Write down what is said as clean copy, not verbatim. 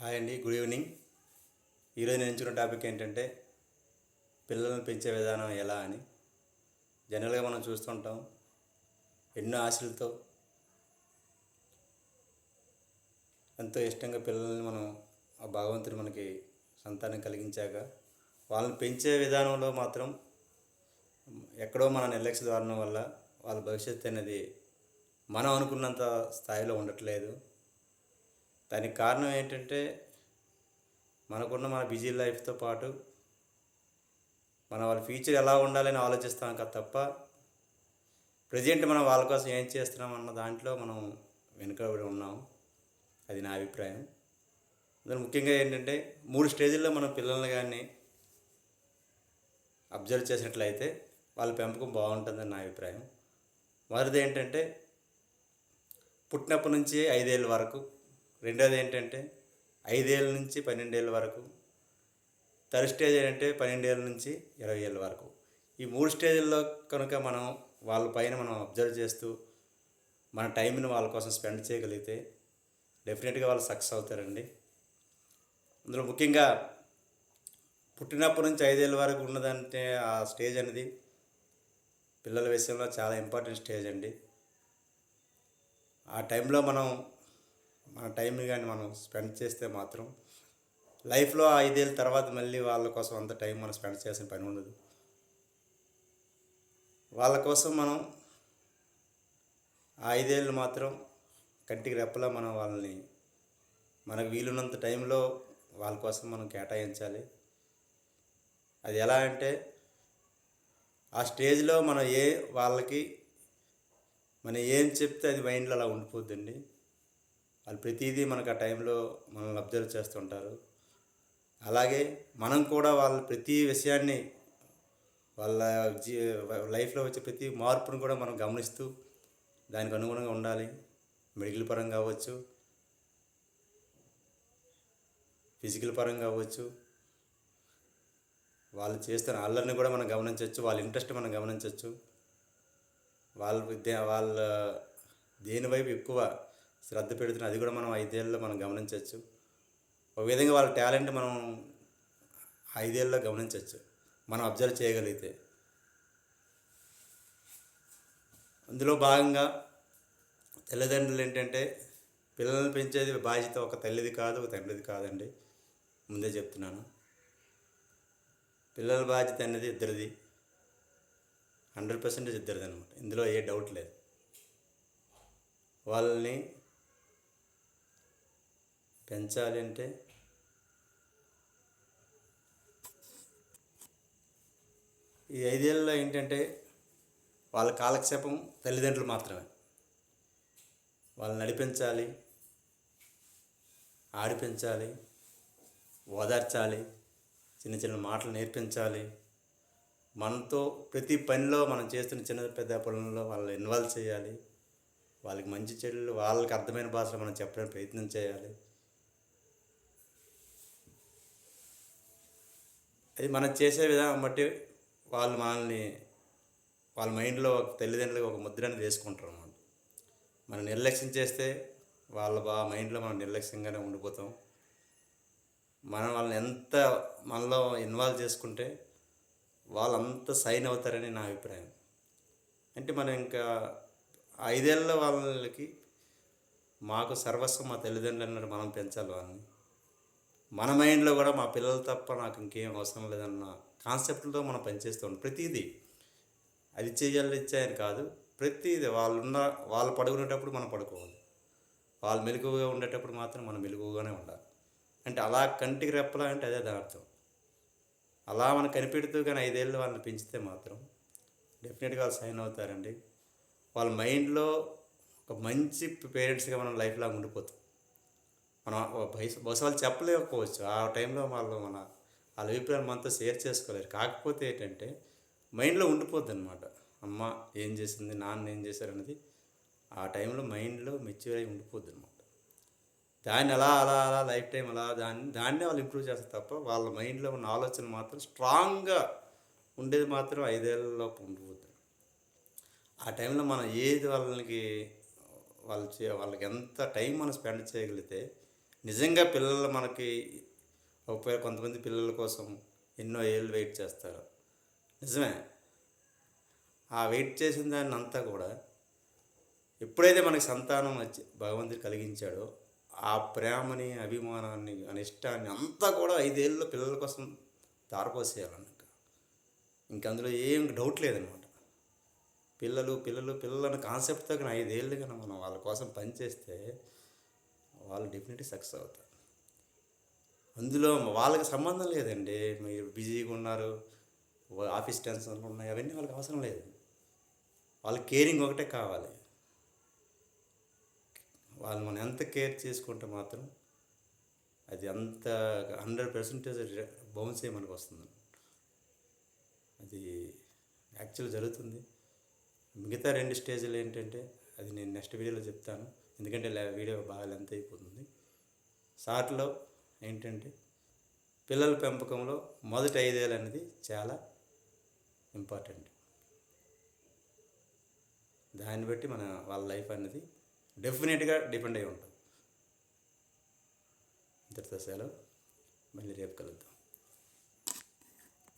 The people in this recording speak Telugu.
హాయ్ అండి, గుడ్ ఈవినింగ్. ఈరోజు నేను ఎంచుకున్న టాపిక్ ఏంటంటే పిల్లలను పెంచే విధానం ఎలా అని. జనరల్గా మనం చూస్తుంటాం, ఎన్నో ఆశలతో ఎంతో ఇష్టంగా పిల్లల్ని మనం ఆ భగవంతుడు మనకి సంతానం కలిగించాక వాళ్ళని పెంచే విధానంలో మాత్రం ఎక్కడో మన నిర్లక్ష్య ధోరణం వల్ల వాళ్ళ భవిష్యత్తు అనేది మనం అనుకున్నంత స్థాయిలో ఉండట్లేదు. దానికి కారణం ఏంటంటే మనకున్న మన బిజీ లైఫ్తో పాటు వాళ్ళ ఫ్యూచర్ ఎలా ఉండాలని ఆలోచిస్తాం కదా తప్ప ప్రజెంట్ మనం వాళ్ళ కోసం ఏం చేస్తున్నాం అన్న దాంట్లో మనం వెనుకబడి ఉన్నాం. అది నా అభిప్రాయం. అందులో ముఖ్యంగా ఏంటంటే 3 స్టేజ్ల్లో మనం పిల్లల్ని కానీ అబ్జర్వ్ చేసినట్లయితే వాళ్ళ పెంపకం బాగుంటుందని నా అభిప్రాయం. మొదటిది ఏంటంటే పుట్టినప్పటి నుంచి 5 ఏళ్ళ వరకు. రెండోది ఏంటంటే 5 ఏళ్ళ నుంచి 12 ఏళ్ళ వరకు. థర్డ్ స్టేజ్ ఏంటంటే 12 ఏళ్ళ నుంచి 20 ఏళ్ళ వరకు. ఈ 3 స్టేజ్ల్లో కనుక మనం వాళ్ళ పైన మనం అబ్జర్వ్ చేస్తూ మన టైంని వాళ్ళ కోసం స్పెండ్ చేయగలిగితే డెఫినెట్గా వాళ్ళు సక్సెస్ అవుతారండి. అందులో ముఖ్యంగా పుట్టినప్పటి నుంచి 5 ఏళ్ళ వరకు ఉన్నదంటే ఆ స్టేజ్ అనేది పిల్లల విషయంలో చాలా ఇంపార్టెంట్ స్టేజ్ అండి. ఆ టైంలో మనం మన టైంని కానీ మనం స్పెండ్ చేస్తే మాత్రం లైఫ్లో 5 ఏళ్ళ తర్వాత మళ్ళీ వాళ్ళ కోసం అంత టైం మనం స్పెండ్ చేసిన పని ఉండదు. వాళ్ళ కోసం మనం ఆ 5 ఏళ్ళు మాత్రం కంటికి రెప్పలా మనం వాళ్ళని మనకు వీలున్నంత టైంలో వాళ్ళ కోసం మనం కేటాయించాలి. అది ఎలా అంటే ఆ స్టేజ్లో వాళ్ళకి మనం ఏం చెప్తే అది మైండ్లో అలా ఉండిపోద్దండి. వాళ్ళు ప్రతిదీ మనకు ఆ టైంలో మనల్ని అబ్జర్వ్ చేస్తుంటారు. అలాగే మనం కూడా వాళ్ళ ప్రతి విషయాన్ని వాళ్ళ లైఫ్లో వచ్చే ప్రతి మార్పును కూడా మనం గమనిస్తూ దానికి అనుగుణంగా ఉండాలి. మెడికల్ పరంగా అవ్వచ్చు, ఫిజికల్ పరంగా అవ్వచ్చు. వాళ్ళు చేస్తున్న అల్లరిని కూడా మనం గమనించవచ్చు, వాళ్ళ ఇంట్రెస్ట్ మనం గమనించవచ్చు. వాళ్ళ దేని వైపు ఎక్కువ శ్రద్ధ పెడుతున్న అది కూడా మనం 5 ఏళ్ళలో మనం గమనించవచ్చు. ఒక విధంగా వాళ్ళ టాలెంట్ మనం 5 ఏళ్ళలో గమనించవచ్చు, మనం అబ్జర్వ్ చేయగలిగితే. అందులో భాగంగా తల్లిదండ్రులు ఏంటంటే పిల్లల్ని పెంచేది బాధ్యత ఒక తల్లిది కాదు, ఒక తండ్రిది కాదండి. ముందే చెప్తున్నాను, పిల్లల బాధ్యత అనేది ఇద్దరిది, 100% ఇద్దరిది అనమాట. ఇందులో ఏ డౌట్ లేదు. వాళ్ళని పెంచాలి అంటే ఈ 5 ఏళ్ళలో ఏంటంటే వాళ్ళ కాలక్షేపం తల్లిదండ్రులు మాత్రమే. వాళ్ళని నడిపించాలి, ఆడిపించాలి, ఓదార్చాలి, చిన్న చిన్న మాటలు నేర్పించాలి. మనతో ప్రతి పనిలో మనం చేస్తున్న చిన్న పెద్ద పనుల్లో వాళ్ళని ఇన్వాల్వ్ చేయాలి. వాళ్ళకి మంచి చెడులు వాళ్ళకి అర్థమైన భాషలో మనం చెప్పడానికి ప్రయత్నం చేయాలి. అది మనం చేసే విధానం బట్టి వాళ్ళు మనల్ని వాళ్ళ మైండ్లో తల్లిదండ్రులకు ఒక ముద్రని వేసుకుంటారు అన్నమాట. మనం నిర్లక్ష్యం చేస్తే వాళ్ళ మైండ్లో మనం నిర్లక్ష్యంగానే ఉండిపోతాం. మనం వాళ్ళని ఎంత మనలో ఇన్వాల్వ్ చేసుకుంటే వాళ్ళు అంత సైన్ అవుతారని నా అభిప్రాయం. అంటే మనం ఇంకా 5 ఏళ్ళలో వాళ్ళకి మాకు సర్వస్వం మా తల్లిదండ్రులు అన్నారు, మనం పెంచాలి వాళ్ళని. మన మైండ్లో కూడా మా పిల్లలు తప్ప నాకు ఇంకేం అవసరం లేదన్న కాన్సెప్ట్తో మనం పనిచేస్తాం. ప్రతిదీ అది చేయాలి ఇచ్చాయని కాదు, ప్రతిదీ వాళ్ళు పడుకునేటప్పుడు మనం పడుకోవాలి, వాళ్ళు మెలకువగా ఉండేటప్పుడు మాత్రం మనం మెలకువగానే ఉండాలి. అంటే అలా కంటికి రెప్పలా అంటే అదే దాని అర్థం. అలా మనం కనిపెడుతూ కానీ 5 ఏళ్ళు వాళ్ళని పెంచితే మాత్రం డెఫినెట్గా వాళ్ళు సైన్ అవుతారండి. వాళ్ళ మైండ్లో ఒక మంచి పేరెంట్స్గా మనం లైఫ్ లాగా ఉండిపోతాం. మనం బహుశా వాళ్ళు చెప్పలేకపోవచ్చు ఆ టైంలో వాళ్ళ అభిప్రాయాలు మనతో షేర్ చేసుకోలేరు. కాకపోతే ఏంటంటే మైండ్లో ఉండిపోద్ది అనమాట. అమ్మ ఏం చేసింది, నాన్న ఏం చేశారు అనేది ఆ టైంలో మైండ్లో మెచ్యూర్ అయి ఉండిపోద్ది అనమాట. దాన్ని అలా అలా అలా లైఫ్ టైం అలా దాన్నే వాళ్ళు ఇంప్రూవ్ చేస్తారు తప్ప వాళ్ళ మైండ్లో ఉన్న ఆలోచన మాత్రం స్ట్రాంగ్గా ఉండేది మాత్రం 5 ఏళ్ళలోపు ఉండిపోతుంది. ఆ టైంలో మనం ఏది వాళ్ళకి ఎంత టైం మనం స్పెండ్ చేయగలిగితే నిజంగా పిల్లలు మనకి కొంతమంది పిల్లల కోసం ఎన్నో ఏళ్ళు వెయిట్ చేస్తారు. నిజమే. ఆ వెయిట్ చేసిన దాన్నంతా కూడా ఎప్పుడైతే మనకి సంతానం భగవంతుడు కలిగించాడో, ఆ ప్రేమని, అభిమానాన్ని, ఇష్టాన్ని అంతా కూడా 5 ఏళ్ళలో పిల్లల కోసం ధారపోసేయాలన్నక. ఇంక అందులో ఏం డౌట్ లేదనమాట. పిల్లలు, పిల్లలు, పిల్లలన్న కాన్సెప్ట్‌తో గాని 5 ఏళ్ళు గాని మనం వాళ్ళ కోసం పనిచేస్తే, వాళ్ళు డెఫినెట్‌గా సక్సెస్ అవుతారు. అందులో వాళ్ళకి సంబంధం లేదండి. మీరు బిజీగా ఉన్నారు, ఆఫీస్ టెన్షన్‌లు ఉన్నాయి, అవన్నీ వాళ్ళకి అవసరం లేదు. వాళ్ళకి కేరింగ్ ఒకటే కావాలి. వాళ్ళు మనం ఎంత కేర్ చేసుకుంటే మాత్రం అది అంత 100% బౌన్సే మనకొస్తుంది. అది యాక్చువల్ జరుగుతుంది. మిగతా 2 స్టేజ్‌లు ఏంటంటే, అది నేను నెక్స్ట్ వీడియోలో చెప్తాను. ఎందుకంటే వీడియో బాగా లెంత్ అయిపోతుంది. షార్ట్‌లో ఏంటంటే, పిల్లల పెంపకంలో మొదటి 5 ఏళ్ళు అనేది చాలా ఇంపార్టెంట్. దాన్ని బట్టి వాళ్ళ లైఫ్ అనేది డెఫినెట్‌గా డిపెండ్ అయి ఉంటుంది. ఇంతటితో సెలవు. మళ్ళీ రేపు కలుద్దాం.